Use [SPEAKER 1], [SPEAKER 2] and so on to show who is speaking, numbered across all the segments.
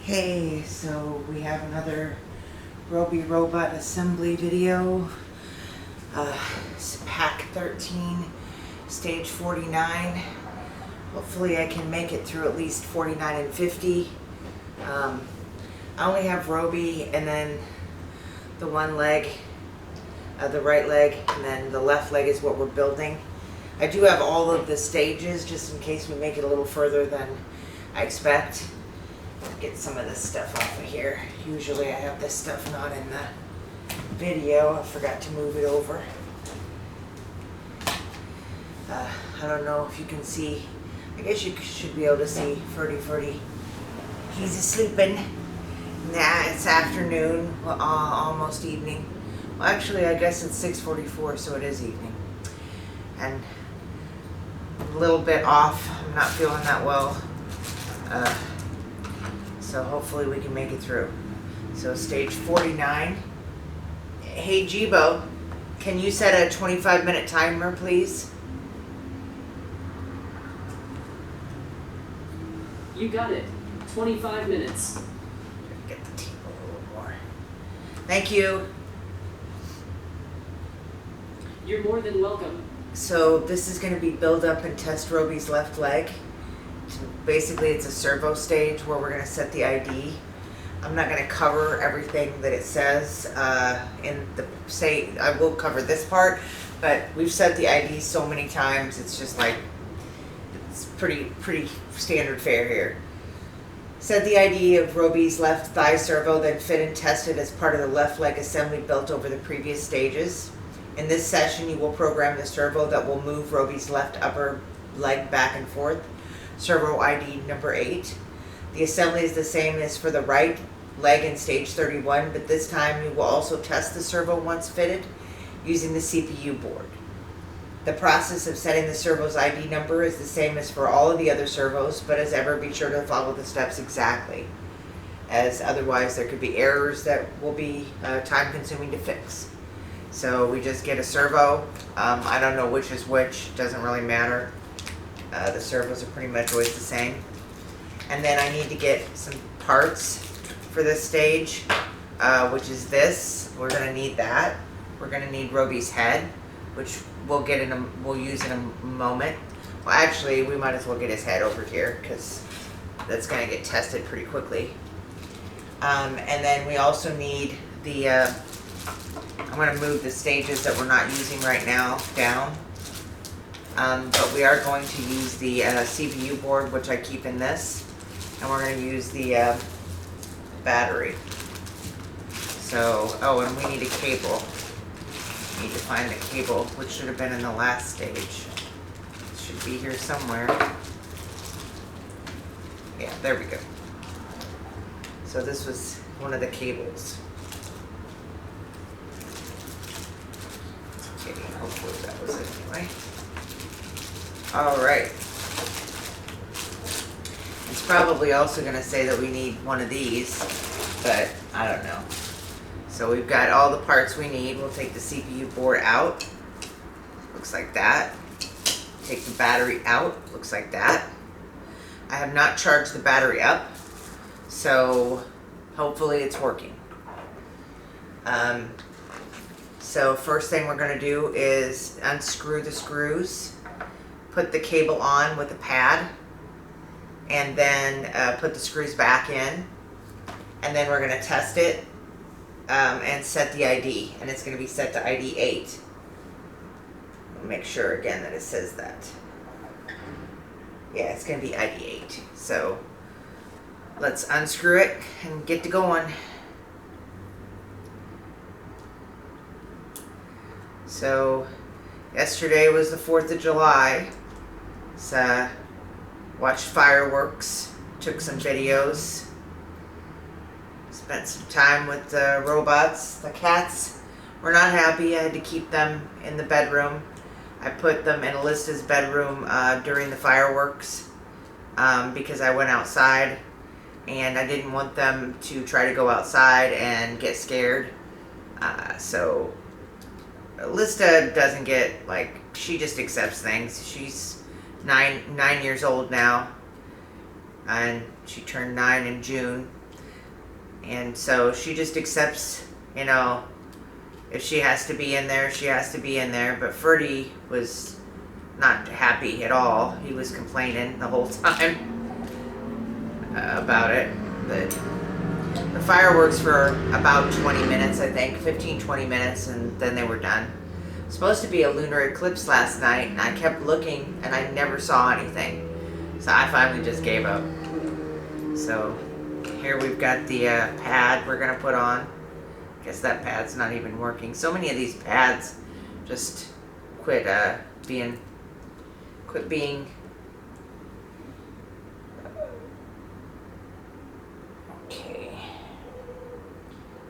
[SPEAKER 1] Hey, so we have another Robi robot assembly video. It's pack 13, stage 49. Hopefully I can make it through at least 49 and 50. I only have Robi and then the one leg, the right leg, and then the left leg is what we're building. I do have all of the stages just in case we make it a little further than I expect. Get some of this stuff off of here. Usually I have this stuff not in the video. I forgot to move it over. I don't know if you can see. I guess you should be able to see Ferdi. He's sleeping. Nah, it's afternoon, almost evening. Well, actually, I guess it's 6:44, so it is evening. And a little bit off. I'm not feeling that well. So hopefully we can make it through. So stage 49. Hey Jibo, can you set a 25-minute timer, please?
[SPEAKER 2] You got it. 25 minutes.
[SPEAKER 1] Get the table a little more. Thank you.
[SPEAKER 2] You're more than welcome.
[SPEAKER 1] So this is going to be build up and test Robi's left leg. Basically, it's a servo stage where we're going to set the ID. I'm not going to cover everything that it says in the say. I will cover this part, but we've set the ID so many times. It's just like it's pretty standard fare here. Set the ID of Robi's left thigh servo, then fit and test it as part of the left leg assembly built over the previous stages. In this session, you will program the servo that will move Robi's left upper leg back and forth. Servo ID number 8. The assembly is the same as for the right leg in stage 31, but this time you will also test the servo once fitted using the CPU board. The process of setting the servo's ID number is the same as for all of the other servos, but as ever, be sure to follow the steps exactly, as otherwise there could be errors that will be time consuming to fix. So we just get a servo. I don't know which is which, doesn't really matter. The servos are pretty much always the same. And then I need to get some parts for this stage, which is this. We're going to need that. We're going to need Robi's head, which we'll use in a moment. Well, actually, we might as well get his head over here because that's going to get tested pretty quickly. And then we also need the, I'm going to move the stages that we're not using right now down. But we are going to use the CPU board, which I keep in this, and we're going to use the battery. So, oh, and we need a cable. We need to find the cable, which should have been in the last stage. It should be here somewhere. Yeah, there we go. So this was one of the cables. Okay, hopefully that was it anyway. All right. It's probably also going to say that we need one of these, but I don't know. So we've got all the parts we need. We'll take the CPU board out. Looks like that. Take the battery out. Looks like that. I have not charged the battery up, so hopefully it's working. So first thing we're going to do is unscrew the screws. Put the cable on with a pad, and then put the screws back in, and then we're going to test it and set the ID, and it's going to be set to ID 8. I'll make sure again that it says that. Yeah, it's going to be ID 8. So let's unscrew it and get to going. So yesterday was the 4th of July. So watched fireworks, took some videos, spent some time with the robots. The cats were not happy. I had to keep them in the bedroom. I put them in Alyssa's bedroom during the fireworks because I went outside and I didn't want them to try to go outside and get scared. So Alyssa doesn't get, like, she just accepts things. She's nine years old now, and she turned 9 in June. And so she just accepts, you know, if she has to be in there, she has to be in there. But Ferdi was not happy at all. He was complaining the whole time about it. But the fireworks for about 20 minutes, I think, 15-20 minutes, and then they were done. Supposed to be a lunar eclipse last night, and I kept looking and I never saw anything. So I finally just gave up. So here we've got the pad we're gonna put on. Guess that pad's not even working. So many of these pads just quit being okay.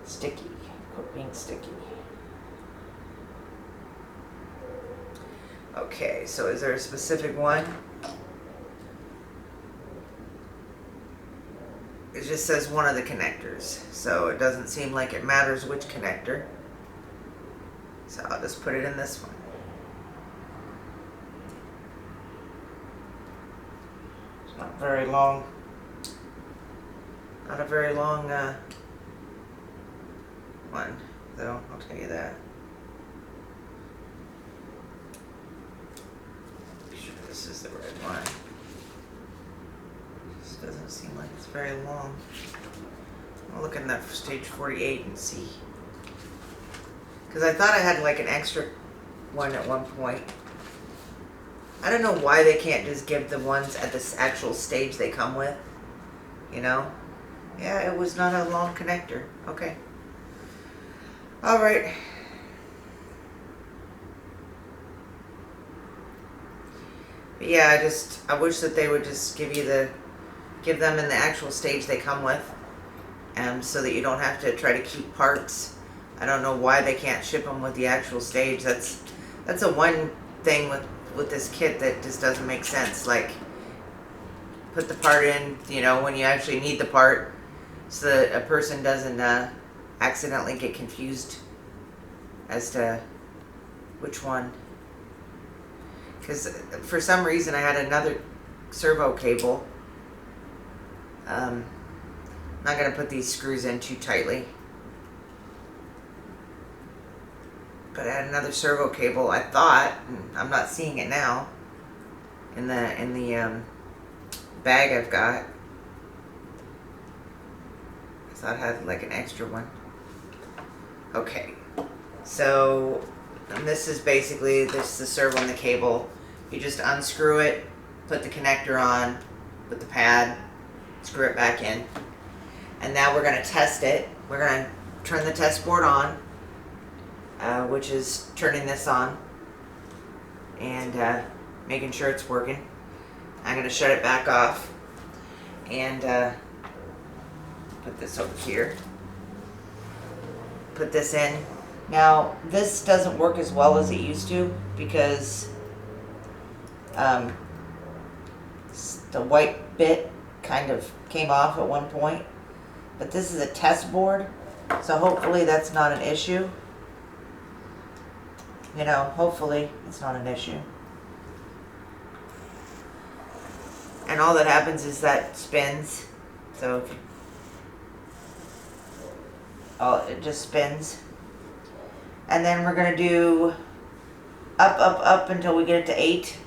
[SPEAKER 1] Sticky. Quit being sticky. Okay, so is there a specific one? It just says one of the connectors, so it doesn't seem like it matters which connector. So I'll just put it in this one. It's not very long. Not a very long one, though, I'll tell you that. Make sure this is the right one. This doesn't seem like it's very long. I'll look in that stage 48 and see. Because I thought I had like an extra one at one point. I don't know why they can't just give the ones at this actual stage they come with. You know? Yeah, it was not a long connector. Okay. Alright. Yeah, I wish that they would just give them in the actual stage they come with, so that you don't have to try to keep parts. I don't know why they can't ship them with the actual stage. That's a one thing with this kit that just doesn't make sense. Like, put the part in, you know, when you actually need the part, so that a person doesn't accidentally get confused as to which one. Because for some reason I had another servo cable. I'm not going to put these screws in too tightly. But I had another servo cable, I thought, and I'm not seeing it now, in the bag I've got. I thought I had like an extra one. Okay, so and this is basically the servo and the cable. You just unscrew it, put the connector on with the pad, screw it back in, and now we're going to test it. We're going to turn the test board on, which is turning this on and making sure it's working. I'm going to shut it back off and put this over here. Put this in. Now, this doesn't work as well as it used to because the white bit kind of came off at one point. But this is a test board, so hopefully that's not an issue. You know, hopefully it's not an issue. And all that happens is that spins. So it just spins. And then we're going to do up until we get it to 8.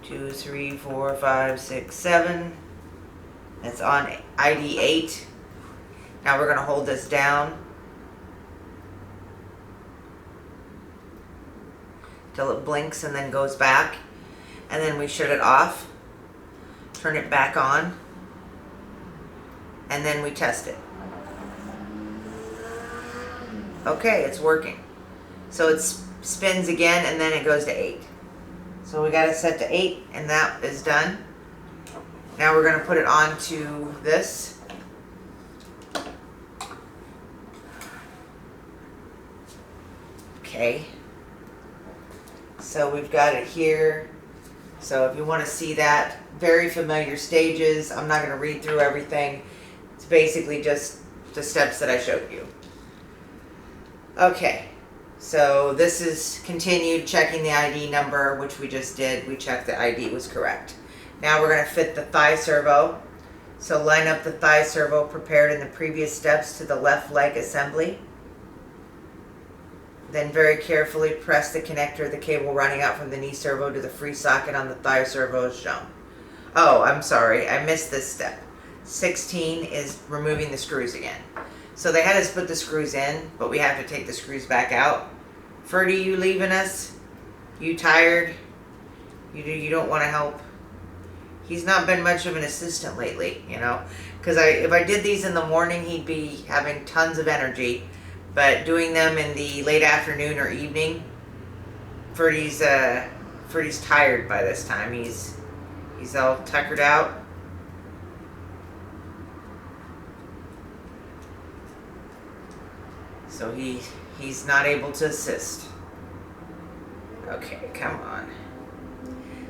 [SPEAKER 1] 2, 3, 4, 5, 6, 7. It's on ID 8. Now we're going to hold this down till it blinks and then goes back. And then we shut it off, turn it back on, and then we test it. Okay, it's working. So it spins again and then it goes to 8. So we got it set to 8 and that is done. Now we're going to put it onto this. Okay. So we've got it here. So if you want to see that, very familiar stages. I'm not going to read through everything. It's basically just the steps that I showed you. Okay, so this is continued checking the ID number, which we just did. We checked the ID was correct. Now we're going to fit the thigh servo. So line up the thigh servo prepared in the previous steps to the left leg assembly. Then very carefully press the connector of the cable running out from the knee servo to the free socket on the thigh servo as shown. Oh, I'm sorry, I missed this step. 16 is removing the screws again. So they had us put the screws in, but we have to take the screws back out. Ferdi, you leaving us? You tired? You don't want to help? He's not been much of an assistant lately, you know, because if I did these in the morning, he'd be having tons of energy, but doing them in the late afternoon or evening, Ferdi's tired by this time. He's all tuckered out. So he's not able to assist. Okay, come on.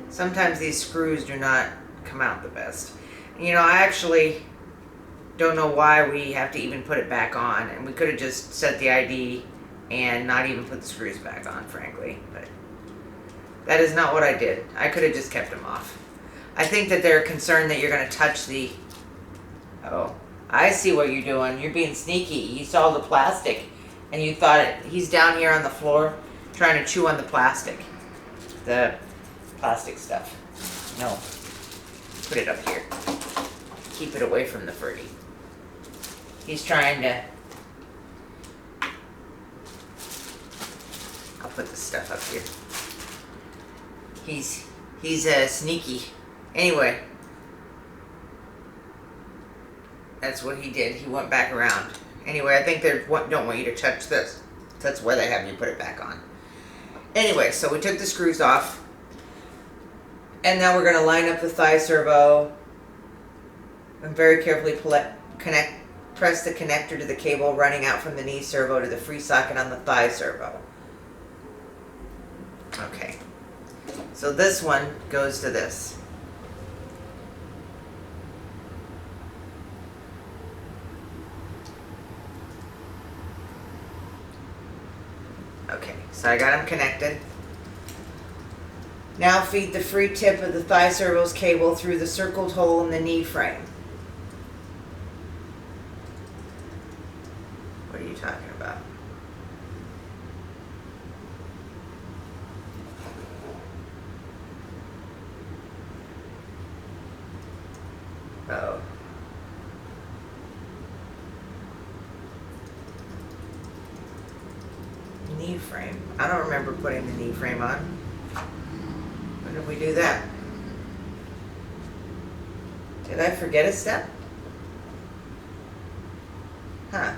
[SPEAKER 1] Sometimes these screws do not come out the best. You know, I actually don't know why we have to even put it back on, and we could have just set the ID and not even put the screws back on, frankly, but that is not what I did. I could have just kept them off. I think that they're concerned that you're going to touch the... Oh, I see what you're doing. You're being sneaky. You saw the plastic, and you thought he's down here on the floor trying to chew on the plastic. The plastic stuff. No. Put it up here. Keep it away from the Ferdi. He's trying to... I'll put the stuff up here. He's sneaky. Anyway. That's what he did. He went back around. Anyway, I think they don't want you to touch this. That's why they have you put it back on. Anyway, so we took the screws off. And now we're going to line up the thigh servo and very carefully press the connector to the cable running out from the knee servo to the free socket on the thigh servo. Okay. So this one goes to this. Okay, so I got them connected. Now feed the free tip of the thigh servo's cable through the circled hole in the knee frame. What are you talking about? Oh. Knee frame. I don't remember putting the knee frame on. When did we do that? Did I forget a step? Huh.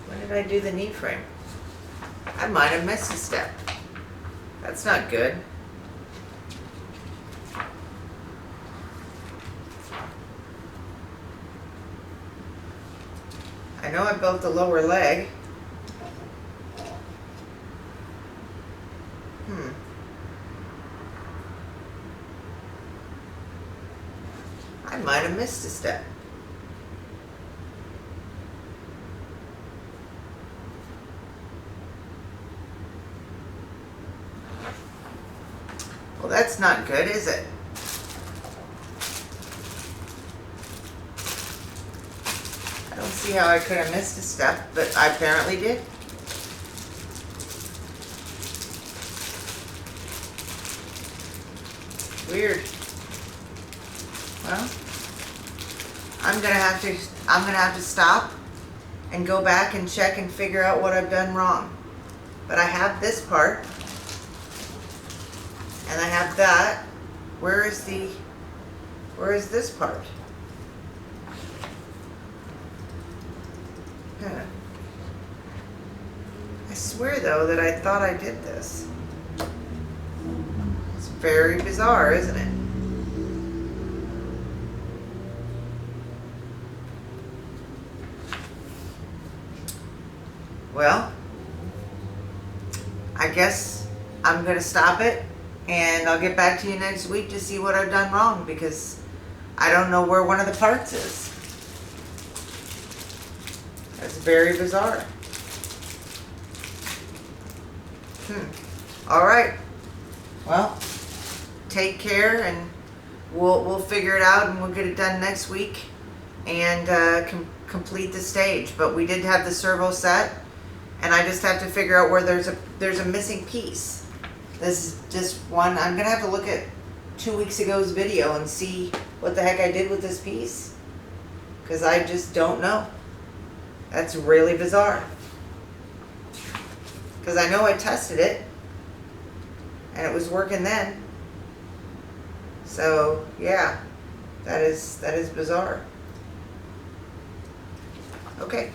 [SPEAKER 1] When did I do the knee frame? I might have missed a step. That's not good. I know I built the lower leg. I might have missed a step. Well, that's not good, is it? I don't see how I could have missed a step, but I apparently did. Weird. Well, I'm gonna have to stop and go back and check and figure out what I've done wrong. But I have this part, and I have that. Where is this part? Huh. I swear though that I thought I did this. It's very bizarre, isn't it? Well, I guess I'm going to stop it, and I'll get back to you next week to see what I've done wrong, because I don't know where one of the parts is. That's very bizarre. All right. Well, take care, and we'll figure it out, and we'll get it done next week, and complete the stage. But we did have the servo set, and I just have to figure out where there's a missing piece. This is just one. I'm gonna have to look at 2 weeks ago's video and see what the heck I did with this piece, because I just don't know. That's really bizarre. Because I know I tested it, and it was working then. So yeah, that is bizarre. Okay,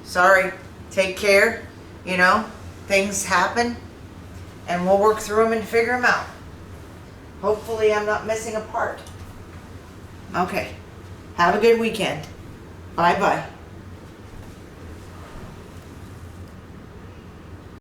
[SPEAKER 1] sorry. Take care. You know, things happen, and we'll work through them and figure them out. Hopefully, I'm not missing a part. Okay, have a good weekend. Bye bye.